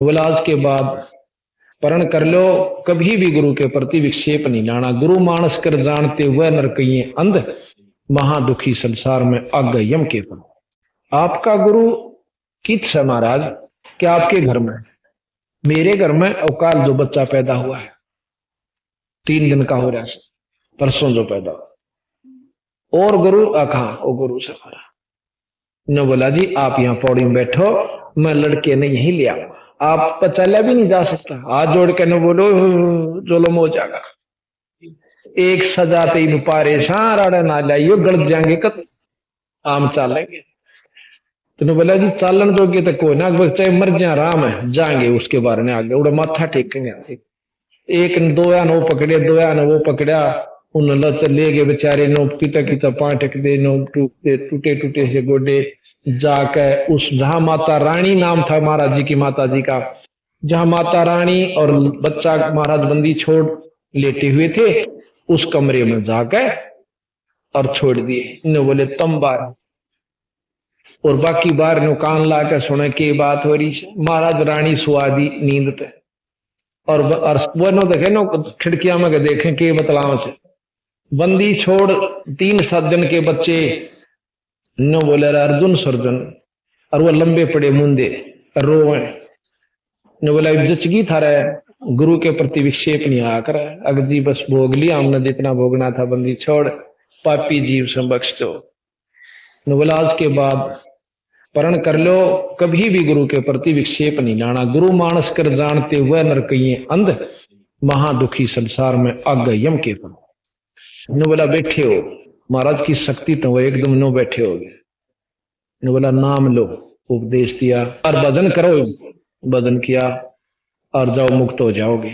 बोला आज के बाद परण कर लो, कभी भी गुरु के प्रति विक्षेप नहीं लाना। गुरु मानस कर जानते हुए नरकइये अंध, महादुखी संसार में आग यम के पल। आपका गुरु कित है महाराज? क्या आपके घर में? मेरे घर में अवकाल जो बच्चा पैदा हुआ है, 3 दिन का हो रहा है, परसों जो पैदा हुआ। और गुरु कहा? ओ गुरु से हमारा ने बोला जी आप यहाँ पौड़ी में बैठो, मैं लड़के ने यही लिया, आप तो चला भी नहीं जा सकता। हाथ जोड़ के न बोलो जोलम हो जाएगा। एक सजाते ही पारे सारा ना लाइयो, गलत जाएंगे कत आम चालेंगे। तो बोला जी चालन जोगे तो कोई ना, चाहे मर जा आराम है, जाएंगे उसके बारे में आगे उड़ा माथा टेकेंगे। एक दो या नो पकड़े, दो या वो पकड़ा, उन लत ले गए बेचारे नो, किता किता पाटक दे नो, टूटे टूटे टूटे से गोडे जाके उस जहां माता रानी नाम था महाराज जी की माता जी का, जहां माता रानी और बच्चा महाराज बंदी छोड़ लेटे हुए थे, उस कमरे में जाकर और छोड़ दिए। ने बोले तम बार, और बाकी बार नो कान ला के सुने के बात हो रही। महाराज रानी सुआदी नींद पे, और वो नो देखे नो खिड़कियां में देखें के बतलाव से बंदी छोड़ 3-7 दिन के बच्चे नो बोले अर्जुन सर्जन, और वो लंबे पड़े मुंदे रोए। ने बोला जचगी था रे, गुरु के प्रति विक्षेप नहीं आ कर, अगर जी बस भोग लिया हमने जितना भोगना था, बंदी छोड़, पापी जीव से बख्श दो। ने बोला आज के बाद परण कर लो, कभी भी गुरु के प्रति विक्षेप नहीं लाना। गुरु मानस कर जानते हुए नरकइये अंध, महादुखी संसार में आग यम के पल। ने बोला बैठे हो, महाराज की शक्ति तो वो एकदम नो बैठे हो गए। ने बोला नाम लो, उपदेश दिया, और भजन करो। भजन किया और जाओ मुक्त हो जाओगे।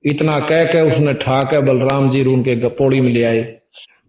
इतना कह के उसने ठाक बलराम जी उनके पौड़ी में ले आए।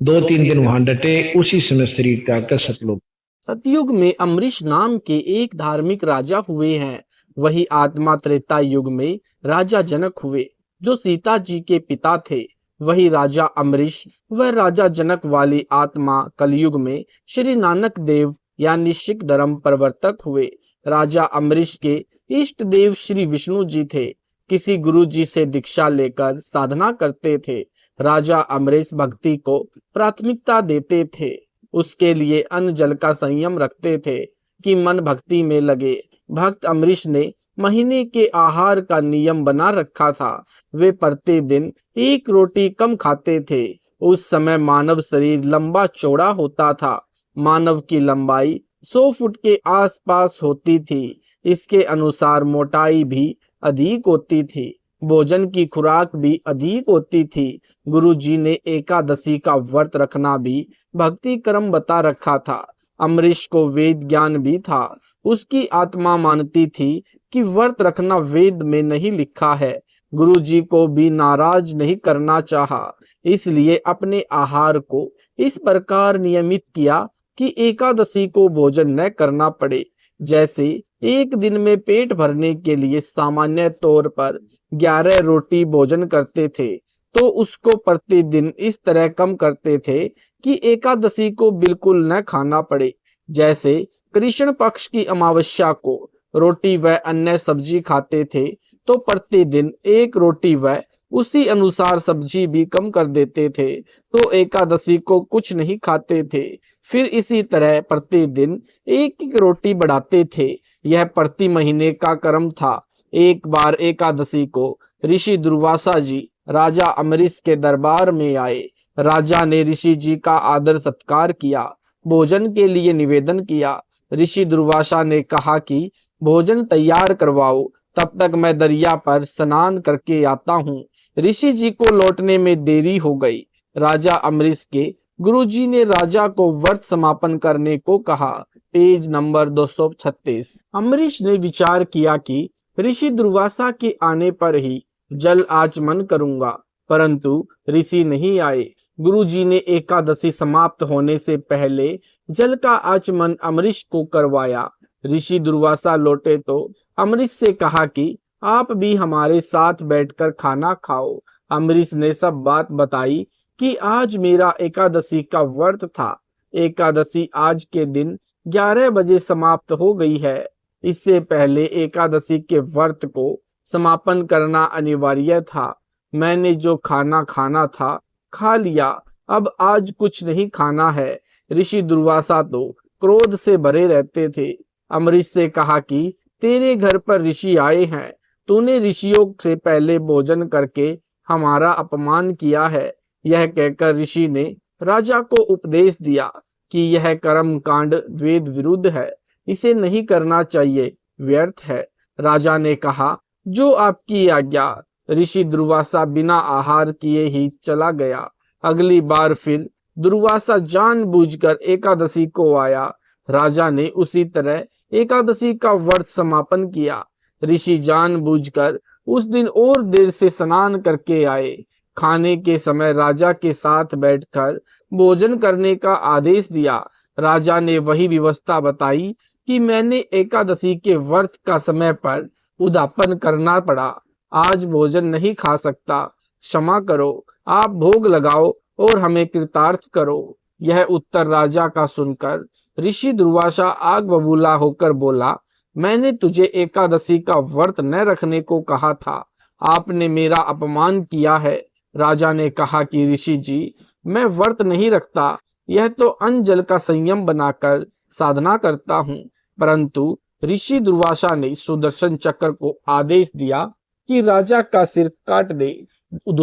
2-3 दिन वहां डटे, उसी समय शरीर त्याग कर सतलोक। सतयुग में अम्बरीश नाम के एक धार्मिक राजा हुए हैं। वही आत्मा त्रेता युग में राजा जनक हुए, जो सीता जी के पिता थे। वही राजा अम्बरीश व राजा जनक वाली आत्मा कलयुग में श्री नानक देव यानी सिख धर्म प्रवर्तक हुए। राजा अम्बरीश के इष्ट देव श्री विष्णु जी थे। किसी गुरु जी से दीक्षा लेकर साधना करते थे। राजा अम्बरीश भक्ति को प्राथमिकता देते थे। उसके लिए अन्न जल का संयम रखते थे कि मन भक्ति में लगे। भक्त अम्बरीश ने महीने के आहार का नियम बना रखा था। वे प्रतिदिन 1 रोटी कम खाते थे। उस समय मानव शरीर लंबा चौड़ा होता था। मानव की लंबाई 100 फुट के आसपास होती थी। इसके अनुसार मोटाई भी अधिक होती थी। भोजन की खुराक भी अधिक होती थी। गुरु जी ने एकादशी का व्रत रखना भी भक्ति कर्म बता रखा था। अम्बरीश को वेद ज्ञान भी था। उसकी आत्मा मानती थी कि व्रत रखना वेद में नहीं लिखा है। गुरु जी को भी नाराज नहीं करना चाहा, इसलिए अपने आहार को इस प्रकार नियमित किया कि एकादशी को भोजन न करना पड़े। जैसे एक दिन में पेट भरने के लिए सामान्य तौर पर 11 रोटी भोजन करते थे, तो उसको प्रतिदिन इस तरह कम करते थे कि एकादशी को बिल्कुल न खाना पड़े। जैसे कृष्ण पक्ष की अमावस्या को रोटी व अन्य सब्जी खाते थे, तो प्रतिदिन 1 रोटी व उसी अनुसार सब्जी भी कम कर देते थे, तो एकादशी को कुछ नहीं खाते थे। फिर इसी तरह प्रतिदिन 1-1 रोटी बढ़ाते थे। यह प्रति महीने का क्रम था। एक बार एकादशी को ऋषि दुर्वासा जी राजा अम्बरीश के दरबार में आए। राजा ने ऋषि जी का आदर सत्कार किया, भोजन के लिए निवेदन किया। ऋषि दुर्वासा ने कहा कि भोजन तैयार करवाओ, तब तक मैं दरिया पर स्नान करके आता हूँ। ऋषि जी को लौटने में देरी हो गई। राजा अम्बरीश के गुरुजी ने राजा को व्रत समापन करने को कहा। Page number 236। अम्बरीश ने विचार किया कि ऋषि दुर्वासा के आने पर ही जल आचमन करूंगा, परंतु ऋषि नहीं आए। गुरुजी ने एकादशी समाप्त होने से पहले जल का आचमन अम्बरीश को करवाया। ऋषि दुर्वासा लौटे तो अम्बरीश से कहा कि आप भी हमारे साथ बैठकर खाना खाओ। अम्बरीश ने सब बात बताई कि आज मेरा एकादशी का व्रत था। एकादशी आज के दिन 11 बजे समाप्त हो गई है। इससे पहले एकादशी के व्रत को समापन करना अनिवार्य था। मैंने जो खाना खाना था खा लिया, अब आज कुछ नहीं खाना है। ऋषि दुर्वासा तो क्रोध से भरे रहते थे। अम्बरीश से कहा कि तेरे घर पर ऋषि आए हैं, तूने ऋषियों से पहले भोजन करके हमारा अपमान किया है। यह कहकर ऋषि ने राजा को उपदेश दिया कि यह कर्म कांड वेद विरुद्ध है, इसे नहीं करना चाहिए, व्यर्थ है। राजा ने कहा, जो आपकी आज्ञा। ऋषि दुर्वासा बिना आहार किए ही चला गया। अगली बार फिर दुर्वासा जानबूझकर एकादशी को आया। राजा ने उसी तरह एकादशी का व्रत समापन किया। ऋषि जानबूझकर उस दिन और देर से स्नान करके आए। खाने के समय राजा के साथ बैठकर भोजन करने का आदेश दिया। राजा ने वही व्यवस्था बताई कि मैंने एकादशी के व्रत का समय पर उद्यापन करना पड़ा। आज भोजन नहीं खा सकता, क्षमा करो, आप भोग लगाओ और हमें कृतार्थ करो। यह उत्तर राजा का सुनकर ऋषि दुर्वासा आग बबूला होकर बोला, मैंने तुझे एकादशी का व्रत न रखने को कहा था, आपने मेरा अपमान किया है। राजा ने कहा कि ऋषि जी, मैं व्रत नहीं रखता, यह तो अन्न जल का संयम बनाकर साधना करता हूँ। परंतु ऋषि दुर्वासा ने सुदर्शन चक्र को आदेश दिया कि राजा का सिर काट दे।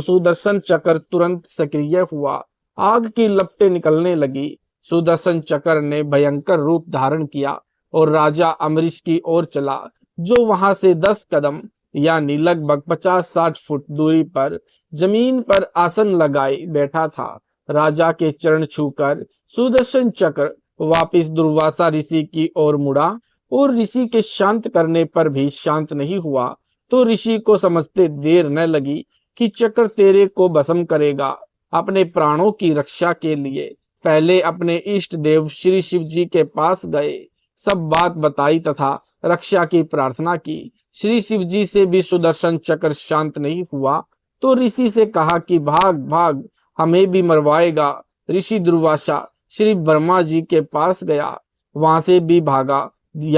सुदर्शन चक्र तुरंत सक्रिय हुआ। आग की लपटें निकलने लगी। सुदर्शन चक्र ने भयंकर रूप धारण किया और राजा अम्बरीश की ओर चला, जो वहां से 10 कदम यानी लगभग 50-60 फुट दूरी पर जमीन पर आसन लगाए बैठा था। राजा के चरण छूकर सुदर्शन चक्र वापिस दुर्वासा ऋषि की ओर मुड़ा और ऋषि के शांत करने पर भी शांत नहीं हुआ। तो ऋषि को समझते देर न लगी कि चक्र तेरे को भस्म करेगा। अपने प्राणों की रक्षा के लिए पहले अपने इष्ट देव श्री शिव जी के पास गए, सब बात बताई तथा रक्षा की प्रार्थना की। श्री शिव जी से भी सुदर्शन चक्र शांत नहीं हुआ तो ऋषि से कहा कि भाग भाग, हमें भी मरवाएगा। ऋषि दुर्वासा श्री ब्रह्मा जी के पास गया, वहां से भी भागा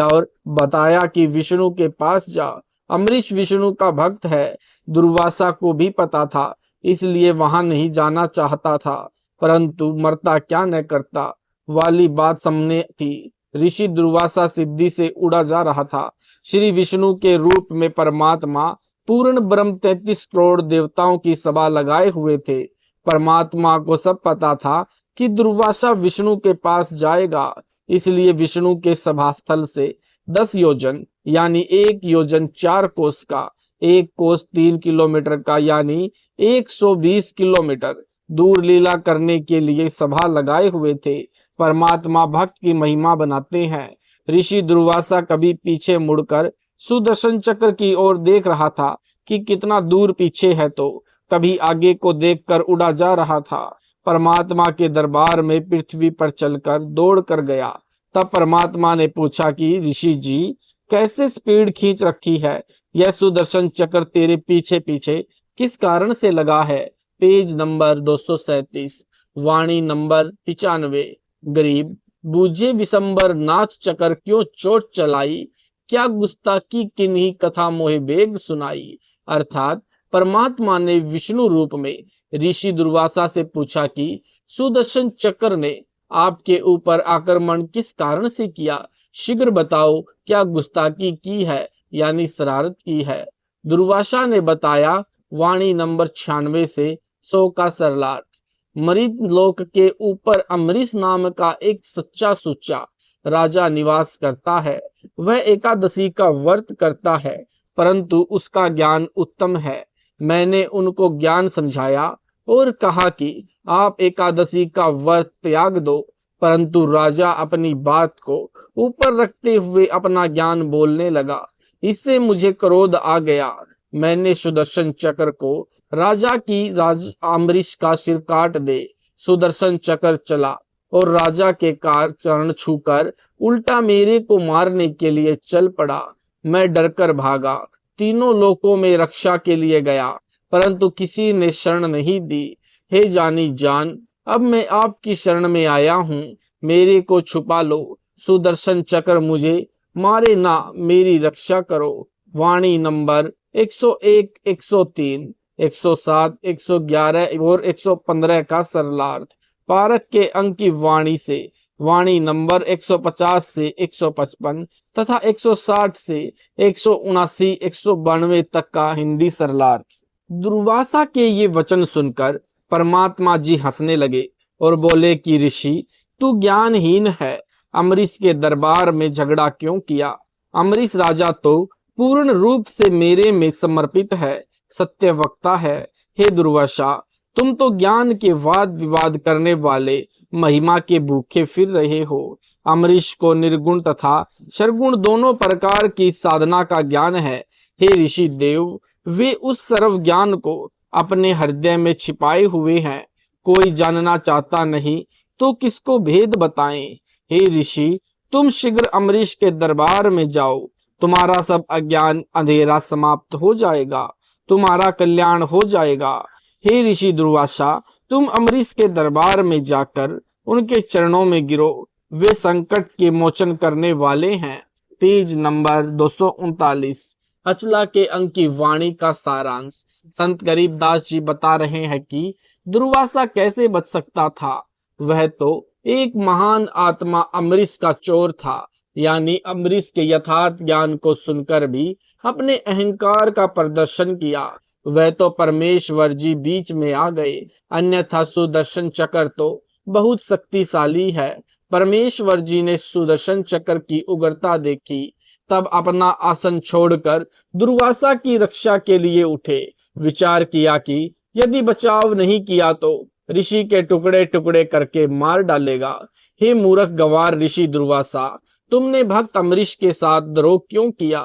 और बताया कि विष्णु के पास जा। अम्बरीश विष्णु का भक्त है। दुर्वासा को भी पता था, इसलिए वहां नहीं जाना चाहता था, परंतु मरता क्या न करता वाली बात सामने थी। ऋषि दुर्वासा सिद्धि से उड़ा जा रहा था। श्री विष्णु के रूप में परमात्मा पूर्ण ब्रह्म 33 करोड़ देवताओं की सभा लगाए हुए थे। परमात्मा को सब पता था कि दुर्वासा विष्णु के पास जाएगा, इसलिए विष्णु के सभा स्थल से 10 योजन यानी 1 योजन 4 कोस का, 1 कोस 3 किलोमीटर का यानी 120 किलोमीटर दूर लीला करने के लिए सभा लगाए हुए थे। परमात्मा भक्त की महिमा बनाते हैं। ऋषि दुर्वासा कभी पीछे मुड़कर सुदर्शन चक्र की ओर देख रहा था कि कितना दूर पीछे है, तो कभी आगे को देखकर उड़ा जा रहा था। परमात्मा के दरबार में पृथ्वी पर चलकर दौड़ कर गया। तब परमात्मा ने पूछा कि ऋषि जी, कैसे स्पीड खींच रखी है? यह सुदर्शन चक्र तेरे पीछे पीछे किस कारण से लगा है? पेज नंबर 237, वाणी नंबर 95। गरीब बूझे विशंबर नाथ चक्र क्यों चोट चलाई, क्या गुस्ताखी किन्हीं कथा मोहे बेग सुनाई। अर्थात परमात्मा ने विष्णु रूप में ऋषि दुर्वासा से पूछा कि सुदर्शन चक्र ने आपके ऊपर आक्रमण किस कारण से किया, शीघ्र बताओ, क्या गुस्ताखी की है यानी शरारत की है। दुर्वासा ने बताया, वाणी नंबर 96 से 100 का सरलार्थ। मृत लोक के ऊपर अम्बरीश नाम का एक सच्चा सुच्चा राजा निवास करता है। वह एकादशी का व्रत करता है, परंतु उसका ज्ञान उत्तम है। मैंने उनको ज्ञान समझाया और कहा कि आप एकादशी का व्रत त्याग दो, परंतु राजा अपनी बात को ऊपर रखते हुए अपना ज्ञान बोलने लगा। इससे मुझे क्रोध आ गया। मैंने सुदर्शन चक्र को राजा की अम्बरीश का सिर काट दे। सुदर्शन चक्र चला और राजा के चरण छूकर उल्टा मेरे को मारने के लिए चल पड़ा। मैं डरकर भागा, तीनों लोकों में रक्षा के लिए गया, परंतु किसी ने शरण नहीं दी। हे जानी जान, अब मैं आपकी शरण में आया हूँ, मेरे को छुपा लो। सुदर्शन चक्र मुझे मारे ना मेरी रक्षा करो। वाणी नंबर 101, 103, 107, 111 और 115 का सरलार्थ। पारक के अंक की वाणी से वाणी नंबर 150 से 155 तथा 160 से 179, 192 तक का हिंदी सरलार्थ। दुर्वासा के ये वचन सुनकर परमात्मा जी हंसने लगे और बोले कि ऋषि, तू ज्ञानहीन है, अम्बरीश के दरबार में झगड़ा क्यों किया? अम्बरीश राजा तो पूर्ण रूप से मेरे में समर्पित है, सत्य वक्ता है। हे दुर्वासा, तुम तो ज्ञान के वाद विवाद करने वाले महिमा के भूखे फिर रहे हो। अम्बरीश को निर्गुण तथा सर्वगुण दोनों प्रकार की साधना का ज्ञान है। हे ऋषि देव, वे उस सर्व ज्ञान को अपने हृदय में छिपाए हुए हैं। कोई जानना चाहता नहीं तो किसको भेद बताएं। हे ऋषि, तुम शीघ्र अम्बरीश के दरबार में जाओ, तुम्हारा सब अज्ञान अंधेरा समाप्त हो जाएगा, तुम्हारा कल्याण हो जाएगा। हे ऋषि दुर्वासा, तुम अम्बरीश के दरबार में जाकर उनके चरणों में गिरो, वे संकट के मोचन करने वाले हैं। Page number 239। अचला के अंक की वाणी का सारांश। संत गरीबदास जी बता रहे हैं कि दुर्वासा कैसे बच सकता था। वह तो एक महान आत्मा अम्बरीश का चोर था, यानी अम्बरीश के यथार्थ ज्ञान को सुनकर भी अपने अहंकार का प्रदर्शन किया। वह तो परमेश्वर जी बीच में आ गए, अन्यथा सुदर्शन चक्र तो बहुत शक्तिशाली है। परमेश्वर जी ने सुदर्शन चक्र की उग्रता देखी, तब अपना आसन छोड़कर दुर्वासा की रक्षा के लिए उठे। विचार किया कि यदि बचाव नहीं किया तो ऋषि के टुकड़े टुकड़े करके मार डालेगा। हे मूर्ख गंवार ऋषि दुर्वासा, तुमने भक्त अम्बरीश के साथ द्रोह क्यों किया?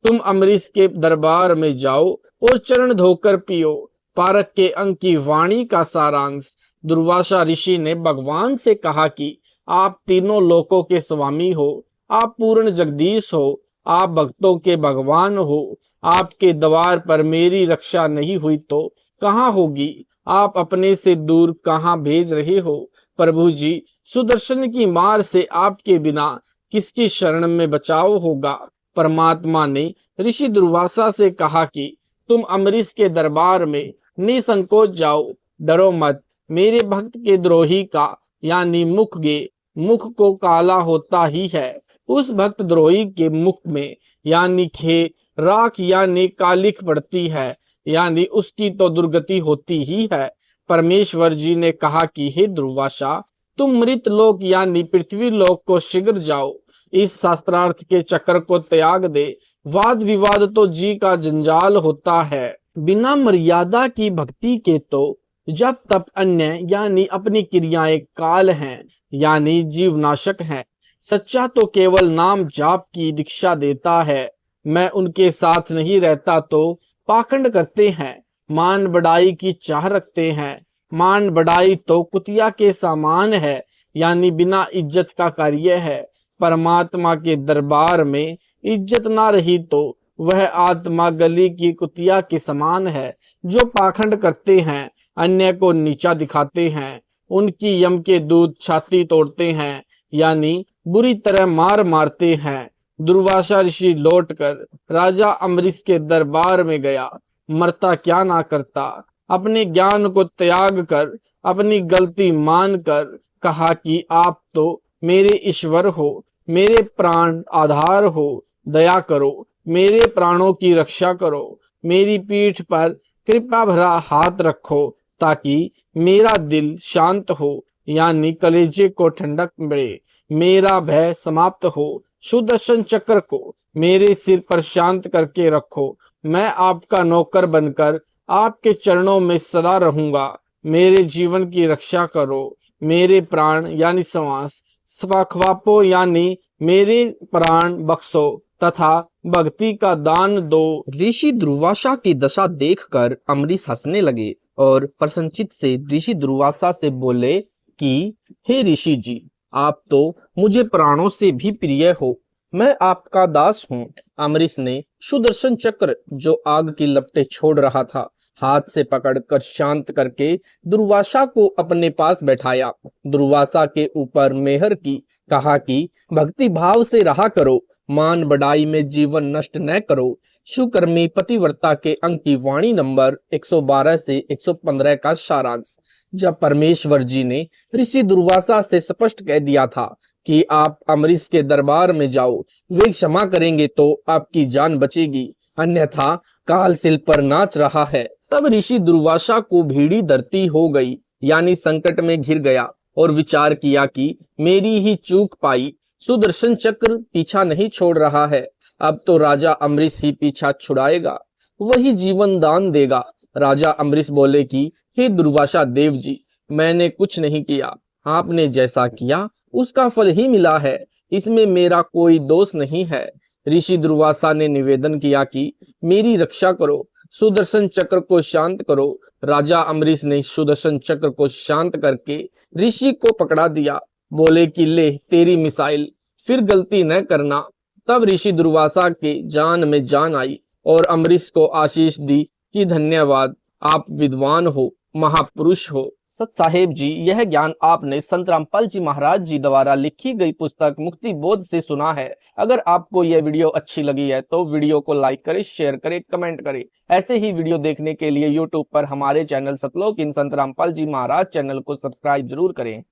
तुम अम्बरीश के दरबार में जाओ और चरण धोकर पियो। पारक के अंक की वाणी का सारांश। दुर्वासा ऋषि ने भगवान से कहा कि आप तीनों लोकों के स्वामी हो, आप पूर्ण जगदीश हो, आप भक्तों के भगवान हो। आपके द्वार पर मेरी रक्षा नहीं हुई तो कहाँ होगी? आप अपने से दूर कहाँ भेज रहे हो? प्रभु जी, सुदर्शन की मार से आपके बिना किसकी शरण में बचाव होगा? परमात्मा ने ऋषि दुर्वासा से कहा कि तुम अम्बरीश के दरबार में निसंकोच जाओ, डरो मत। मेरे भक्त के द्रोही का यानी मुख को काला होता ही है। उस भक्त द्रोही के मुख में यानी खे राख यानी कालिख पड़ती है, यानी उसकी तो दुर्गति होती ही है। परमेश्वर जी ने कहा कि हे दुर्वासा, तुम मृत लोक यानी पृथ्वी लोक को शीघ्र जाओ, इस शास्त्रार्थ के चक्र को त्याग दे। वाद विवाद तो जी का जंजाल होता है, बिना मर्यादा की भक्ति के तो जब तप अन्य यानी अपनी क्रियाएं काल हैं, यानी जीवनाशक हैं। सच्चा तो केवल नाम जाप की दीक्षा देता है। मैं उनके साथ नहीं रहता तो पाखंड करते हैं, मान बढ़ाई की चाह रखते हैं। मान बढ़ाई तो कुतिया के समान है, यानी बिना इज्जत का कार्य है। परमात्मा के दरबार में इज्जत ना रही तो वह आत्मा गली की कुतिया के समान है। जो पाखंड करते हैं, अन्य को नीचा दिखाते हैं, उनकी यम के दूत छाती तोड़ते हैं, यानी बुरी तरह मारते हैं। दुर्वासा ऋषि लौटकर राजा अम्बरीश के दरबार में गया। मरता क्या ना करता। अपने ज्ञान को त्याग कर अपनी गलती मानकर कहा कि आप तो मेरे ईश्वर हो, मेरे प्राण आधार हो, दया करो, मेरे प्राणों की रक्षा करो, मेरी पीठ पर कृपा भरा हाथ रखो ताकि मेरा दिल शांत हो, यानी कलेजे को ठंडक मिले, मेरा भय समाप्त हो। सुदर्शन चक्र को मेरे सिर पर शांत करके रखो। मैं आपका नौकर बनकर आपके चरणों में सदा रहूंगा। मेरे जीवन की रक्षा करो। मेरे प्राण यानी श्वास स्वखवापो यानी मेरे प्राण बख्शो तथा भक्ति का दान दो। ऋषि दुर्वासा की दशा देखकर अम्बरीश हंसने लगे और प्रसन्नचित्त से ऋषि दुर्वासा से बोले कि हे ऋषि जी, आप तो मुझे प्राणों से भी प्रिय हो। मैं आपका दास हूँ। अम्बरीश ने सुदर्शन चक्र जो आग की लपटें छोड़ रहा था हाथ से पकड़कर शांत करके दुर्वासा को अपने पास बैठाया। दुर्वासा के ऊपर मेहर की, कहा कि भक्ति भाव से रहा करो, मान बढ़ाई में जीवन नष्ट न करो। सुकर्मी पतिव्रता के अंक की वाणी नंबर 112 से 115 का सारांश। जब परमेश्वर जी ने ऋषि दुर्वासा से स्पष्ट कह दिया था कि आप अम्बरीश के दरबार में जाओ, वे क्षमा करेंगे तो आपकी जान बचेगी, अन्यथा काल सिल पर नाच रहा है, तब ऋषि दुर्वासा को भीड़ी धरती हो गई, यानी संकट में घिर गया और विचार किया कि मेरी ही चूक पाई। सुदर्शन चक्र पीछा नहीं छोड़ रहा है, अब तो राजा अम्बरीश ही पीछा छुड़ाएगा, वही जीवन दान देगा। राजा अम्बरीश बोले कि हे दुर्वासा देव जी, मैंने कुछ नहीं किया, आपने जैसा किया उसका फल ही मिला है, इसमें मेरा कोई दोष नहीं है। ऋषि दुर्वासा ने निवेदन किया कि मेरी रक्षा करो, सुदर्शन चक्र को शांत करो। राजा अम्बरीश ने सुदर्शन चक्र को शांत करके ऋषि को पकड़ा दिया, बोले कि ले तेरी मिसाइल, फिर गलती न करना। तब ऋषि दुर्वासा के जान में जान आई और अम्बरीश को आशीष दी कि धन्यवाद, आप विद्वान हो, महापुरुष हो। सत साहेब जी, यह ज्ञान आपने संत रामपाल जी महाराज जी द्वारा लिखी गई पुस्तक मुक्ति बोध से सुना है। अगर आपको यह वीडियो अच्छी लगी है तो वीडियो को लाइक करें, शेयर करें, कमेंट करें। ऐसे ही वीडियो देखने के लिए यूट्यूब पर हमारे चैनल सतलोक इन संत रामपाल जी महाराज चैनल को सब्सक्राइब जरूर करें।